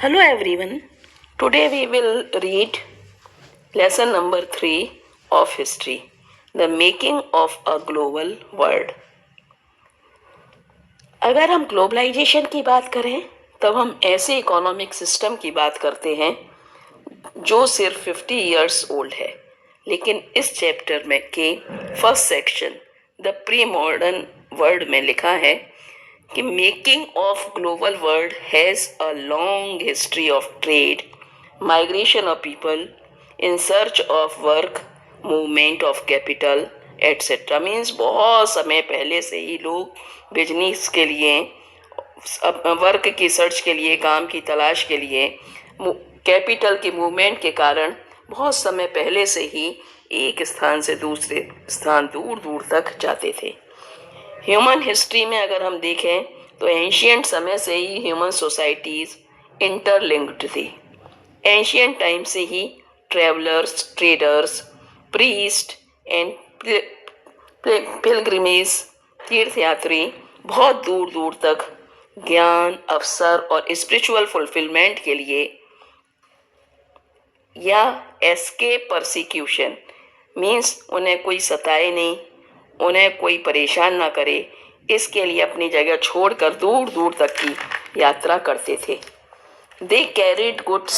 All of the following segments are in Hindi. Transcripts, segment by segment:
Hello everyone. Today we will read lesson number 3 of history, the making of a global world. अगर हम ग्लोबलाइजेशन की बात करें तब हम ऐसे इकोनॉमिक सिस्टम की बात करते हैं जो सिर्फ 50 इयर्स ओल्ड है, लेकिन इस चैप्टर में के first section the pre modern world में लिखा है कि making of global world has a long history of trade, migration of people in search of work, movement of capital etcetera. Means बहुत समय पहले से ही लोग बिजनेस के लिए, वर्क की सर्च के लिए, काम की तलाश के लिए, कैपिटल की मूवमेंट के कारण बहुत समय पहले से ही एक स्थान से दूसरे स्थान दूर दूर तक जाते थे। ह्यूमन हिस्ट्री में अगर हम देखें तो एंशियंट समय से ही ह्यूमन सोसाइटीज इंटरलिंक्ड थी। एंशियंट टाइम से ही travellers, traders, priest and pilgrimage, तीर्थयात्री बहुत दूर दूर तक ज्ञान, अवसर और स्पिरिचुअल फुलफिलमेंट के लिए या एस्केप परसिक्यूशन, मीन्स उन्हें कोई सताए नहीं, उन्हें कोई परेशान ना करे, इसके लिए अपनी जगह छोड़कर दूर दूर तक की यात्रा करते थे। दे carried goods,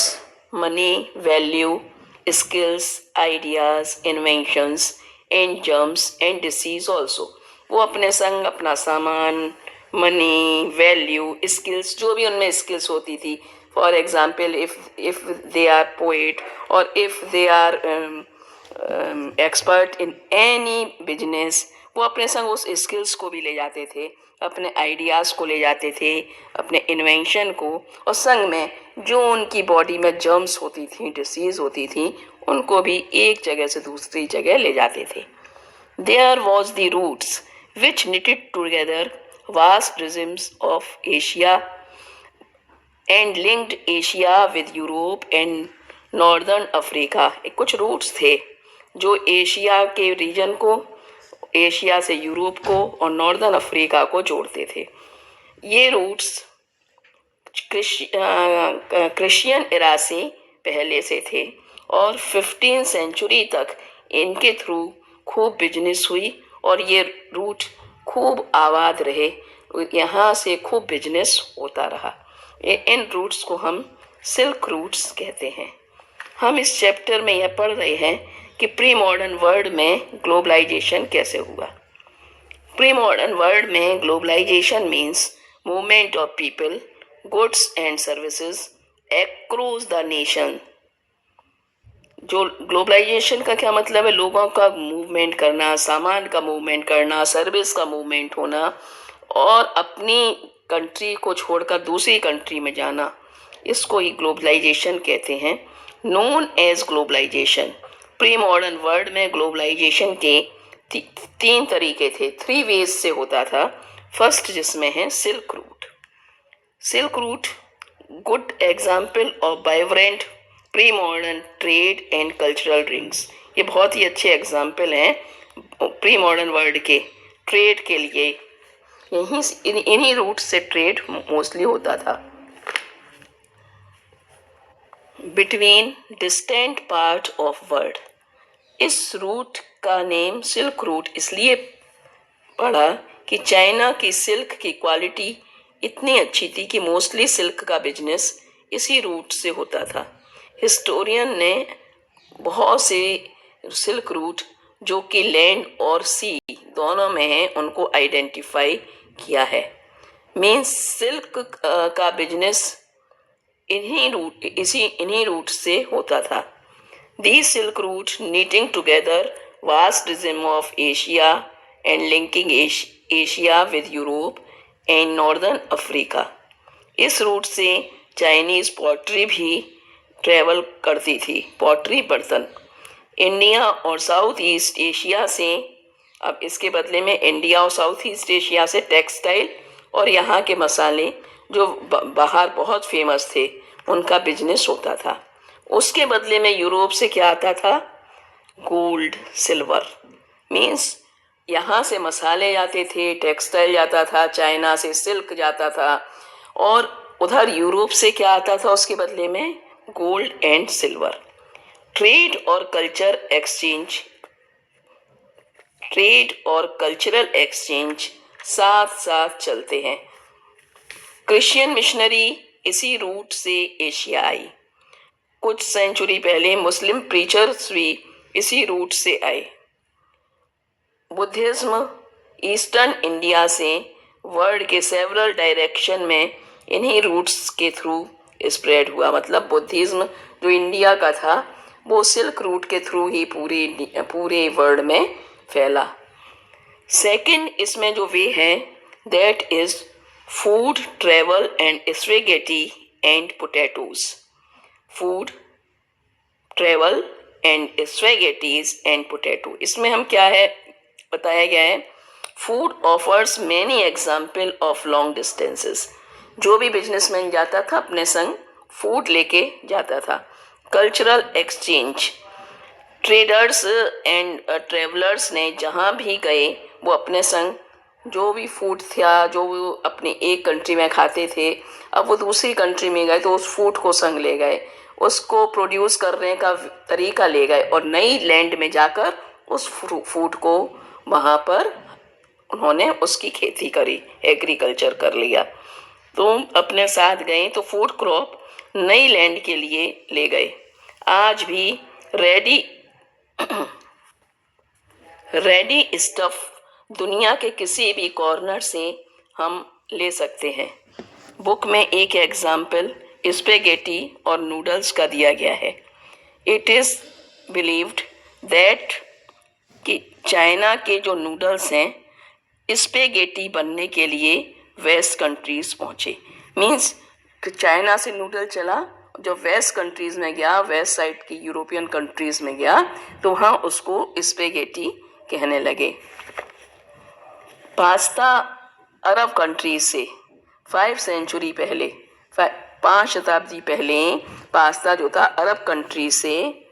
money, value, skills, ideas, inventions and germs and disease also. वो अपने संग अपना सामान, मनी, वैल्यू, स्किल्स, जो भी उनमें स्किल्स होती थी, for example if they are poet और if they are expert in any business, वो अपने संग उस स्किल्स को भी ले जाते थे, अपने आइडियाज़ को ले जाते थे, अपने इन्वेंशन को, और संग में जो उनकी बॉडी में जर्म्स होती थी, डिसीज़ होती थी, उनको भी एक जगह से दूसरी जगह ले जाते थे। There was the routes which knitted together vast realms of Asia and linked Asia with Europe and northern Africa. कुछ रूट्स थे जो एशिया के रीजन को, एशिया से यूरोप को और नॉर्दर्न अफ्रीका को जोड़ते थे। ये रूट्स क्रिश्चियन एरा से पहले से थे और 15 सेंचुरी तक इनके थ्रू खूब बिजनेस हुई और ये रूट खूब आबाद रहे, यहाँ से खूब बिजनेस होता रहा। इन रूट्स को हम सिल्क रूट्स कहते हैं। हम इस चैप्टर में यह पढ़ रहे हैं कि प्री मॉडर्न वर्ल्ड में ग्लोबलाइजेशन कैसे हुआ। प्री मॉडर्न वर्ल्ड में globalization means movement of people, goods and services across the nation. जो ग्लोबलाइजेशन का क्या मतलब है? लोगों का मूवमेंट करना, सामान का मूवमेंट करना, सर्विस का मूवमेंट होना और अपनी कंट्री को छोड़कर दूसरी कंट्री में जाना, इसको ही ग्लोबलाइजेशन कहते हैं, known as globalization. Pre modern world में ग्लोबलाइजेशन के 3 तरीके थे, 3 वेज से होता था। फर्स्ट जिसमें है silk route. Silk route good example of vibrant pre modern trade and cultural rings. ये बहुत ही अच्छे एग्जाम्पल हैं प्री मॉडर्न वर्ल्ड के ट्रेड के लिए। इन्हीं रूट से ट्रेड मोस्टली होता था between distant part of world. इस रूट का नेम सिल्क रूट इसलिए पड़ा कि चाइना की सिल्क की क्वालिटी इतनी अच्छी थी कि मोस्टली सिल्क का बिजनेस इसी रूट से होता था। हिस्टोरियन ने बहुत से सिल्क रूट जो कि लैंड और सी दोनों में हैं उनको आइडेंटिफाई किया है। मीन्स सिल्क का बिजनेस इन्हीं रूट से होता था। These silk routes knitting together vast region of Asia and linking Asia with Europe and Northern Africa. इस रूट से चाइनीज पॉटरी भी ट्रेवल करती थी, पॉटरी बर्तन इंडिया और साउथ ईस्ट एशिया से। अब इसके बदले में इंडिया और साउथ ईस्ट एशिया से टेक्सटाइल और यहाँ के मसाले जो बाहर बहुत फेमस थे उनका बिजनेस होता था। उसके बदले में यूरोप से क्या आता था? Gold, silver. मीन्स यहाँ से मसाले जाते थे, टेक्सटाइल जाता था, चाइना से सिल्क जाता था और उधर यूरोप से क्या आता था उसके बदले में? Gold and silver. ट्रेड और कल्चरल एक्सचेंज साथ साथ चलते हैं। क्रिश्चियन मिशनरी इसी रूट से एशिया आई। कुछ सेंचुरी पहले मुस्लिम प्रीचर्स भी इसी रूट से आए। बुद्धिज्म ईस्टर्न इंडिया से वर्ल्ड के सेवरल डायरेक्शन में इन्हीं रूट्स के थ्रू स्प्रेड हुआ। मतलब बुद्धिज्म जो इंडिया का था वो सिल्क रूट के थ्रू ही पूरे वर्ल्ड में फैला। सेकंड इसमें जो वे है that is food, travel and spaghetti and potatoes. Food, travel and spaghettis and potato. इसमें हम क्या है बताया गया है, food offers many example of long distances. जो भी बिजनेसमैन जाता था अपने संग फूड लेके जाता था। Cultural exchange, traders and travellers ने जहाँ भी गए वो अपने संग जो भी फूड था जो वो अपने एक कंट्री में खाते थे, अब वो दूसरी कंट्री में गए तो उस फूड को संग ले गए, उसको प्रोड्यूस करने का तरीका ले गए और नई लैंड में जाकर उस फूड को वहाँ पर उन्होंने उसकी खेती करी, एग्रीकल्चर कर लिया। तो अपने साथ गए तो फूड क्रॉप नई लैंड के लिए ले गए। आज भी रेडी स्टफ दुनिया के किसी भी कॉर्नर से हम ले सकते हैं। बुक में एक एग्जाम्पल स्पेगेटी और नूडल्स का दिया गया है। इट इज़ बिलीव्ड दैट कि चाइना के जो नूडल्स हैं स्पेगेटी बनने के लिए वेस्ट कंट्रीज पहुँचे। मीन्स चाइना से नूडल चला, जब वेस्ट कंट्रीज में गया, वेस्ट साइड की यूरोपियन कंट्रीज में गया तो वहाँ उसको स्पेगेटी कहने लगे। पास्ता अरब कंट्रीज से 5 सेंचुरी पहले, 5 शताब्दी पहले पास्ता जो था अरब कंट्री से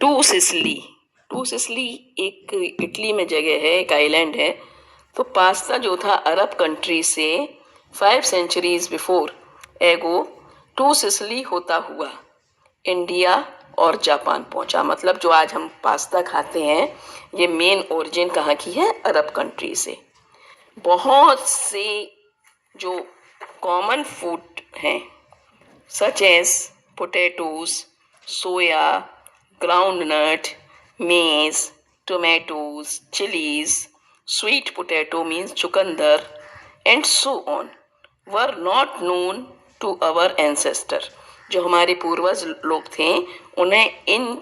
टू सिसली एक इटली में जगह है, एक आइलैंड है। तो पास्ता जो था अरब कंट्री से 5 सेंचुरीज बिफोर एगो टू सिसली होता हुआ इंडिया और जापान पहुंचा। मतलब जो आज हम पास्ता खाते हैं ये मेन ओरिजिन कहाँ की है? अरब कंट्री से। बहुत से जो कॉमन फूड हैं such as potatoes, soya, groundnut, maize, tomatoes, chillies, sweet potato means चुकंदर and so on were not known to our ancestor. जो हमारे पूर्वज लोग थे उन्हें इन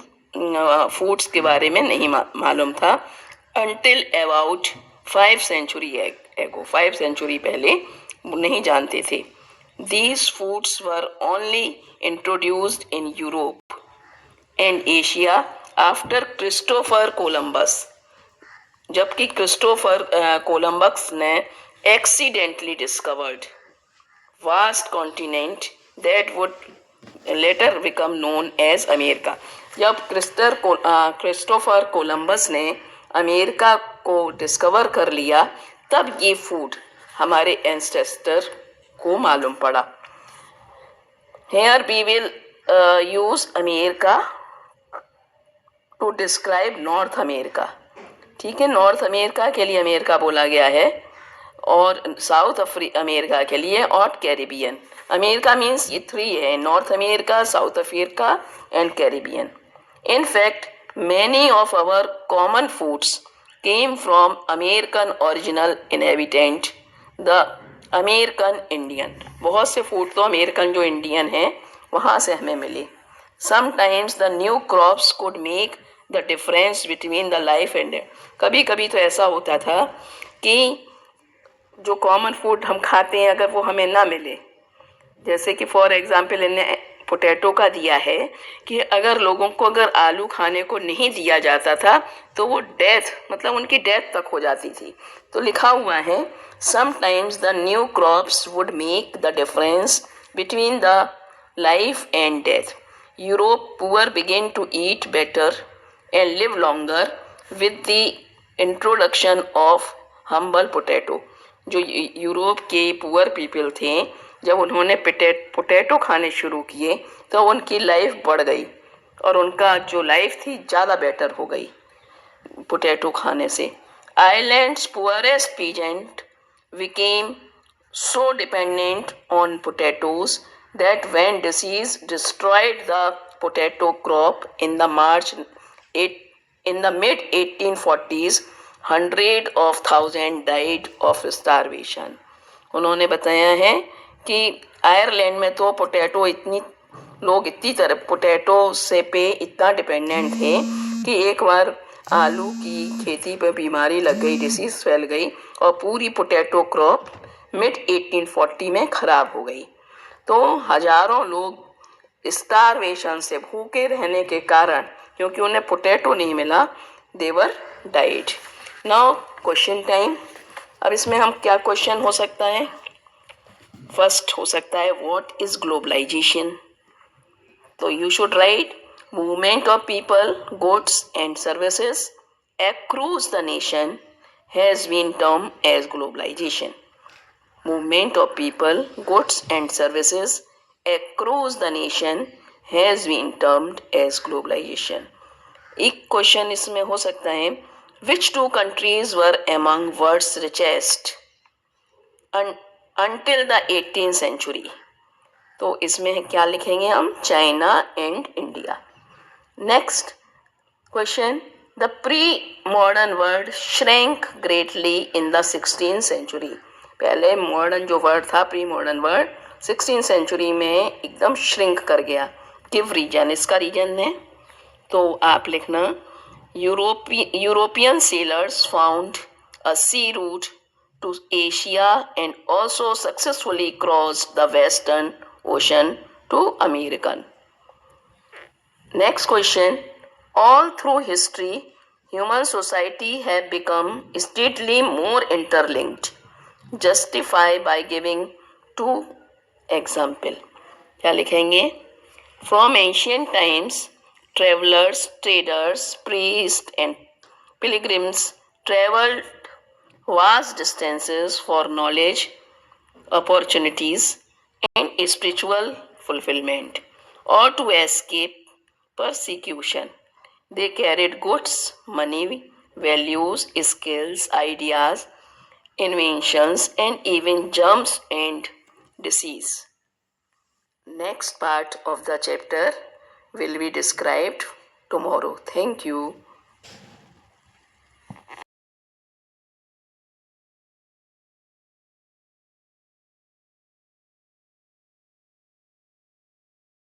फूड्स के बारे में नहीं मालूम था अनटिल अबाउट 5 सेंचुरी एगो, 5 सेंचुरी पहले नहीं जानते थे। These foods were only introduced in Europe and Asia after Christopher Columbus. जबकि क्रिस्टोफर कोलंबस ने accidentally discovered vast continent that would later become known as America. जब क्रिस्टोफर कोलंबस ने अमेरिका को डिस्कवर कर लिया तब ये फूड हमारे एंसेस्टर को मालूम पड़ा। Here we will use America to describe North America. ठीक है, नॉर्थ अमेरिका के लिए अमेरिका बोला गया है और साउथ अमेरिका के लिए और कैरिबियन। अमेरिका मीन्स ये 3 है, North America, South Africa and Caribbean. In fact many of our common foods came from American original inhabitant the American Indian. बहुत से फूड तो अमेरिकन जो इंडियन हैं वहाँ से हमें मिले। Sometimes the new crops could make the difference between the life and death. कभी कभी तो ऐसा होता था कि जो कॉमन फूड हम खाते हैं अगर वो हमें ना मिले, जैसे कि फॉर एग्जांपल इन्हें पोटैटो का दिया है कि अगर लोगों को अगर आलू खाने को नहीं दिया जाता था तो वो डेथ मतलब उनकी डेथ तक हो जाती थी। तो लिखा हुआ है sometimes the new crops would make the difference between the life and death. Europe poor begin to eat better and live longer with the introduction of humble potato. जो यूरोप के पुअर पीपल थे, जब उन्होंने पोटैटो खाने शुरू किए तो उनकी लाइफ बढ़ गई और उनका जो लाइफ थी ज़्यादा बेटर हो गई पोटैटो खाने से. Ireland's poorest peasant became so dependent on potatoes that when disease destroyed the potato crop in the mid 1840s, hundred of thousands died of starvation. उन्होंने बताया है कि आयरलैंड में तो इतनी तरह पोटैटो से पे इतना डिपेंडेंट थे कि एक बार आलू की खेती पर बीमारी लग गई, डिसीज फैल गई और पूरी पोटैटो क्रॉप मिड 1840 में खराब हो गई. तो हजारों लोग स्टारवेशन से भूखे रहने के कारण, क्योंकि उन्हें पोटैटो नहीं मिला, देवर डाइड. Now question time. अब इसमें हम क्या क्वेश्चन हो सकता है? फर्स्ट हो सकता है व्हाट इज ग्लोबलाइजेशन. तो you should write movement of people, goods and services across the nation has been termed as globalization. Movement of people, goods and services across the nation has been termed as globalization. एक क्वेश्चन इसमें हो सकता है which two countries were among world's richest until the 18th century. तो इसमें क्या लिखेंगे हम? China and India. Next question. The pre-modern world shrank greatly in the 16th century. पहले मॉडर्न जो वर्ड था, pre modern world 16th century में एकदम श्रिंक कर गया. Give reason. इसका रीजन है तो आप लिखना European sailors found a sea route to Asia and also successfully crossed the western ocean to American. Next question. All through history, human society have become steadily more interlinked. Justify by giving two example. क्या लिखेंगे? From ancient times, travelers, traders, priests and pilgrims traveled vast distances for knowledge, opportunities and spiritual fulfillment, or to escape persecution. They carried goods, money, values, skills, ideas, inventions, and even germs and disease. Next part of the chapter will be described tomorrow. Thank you.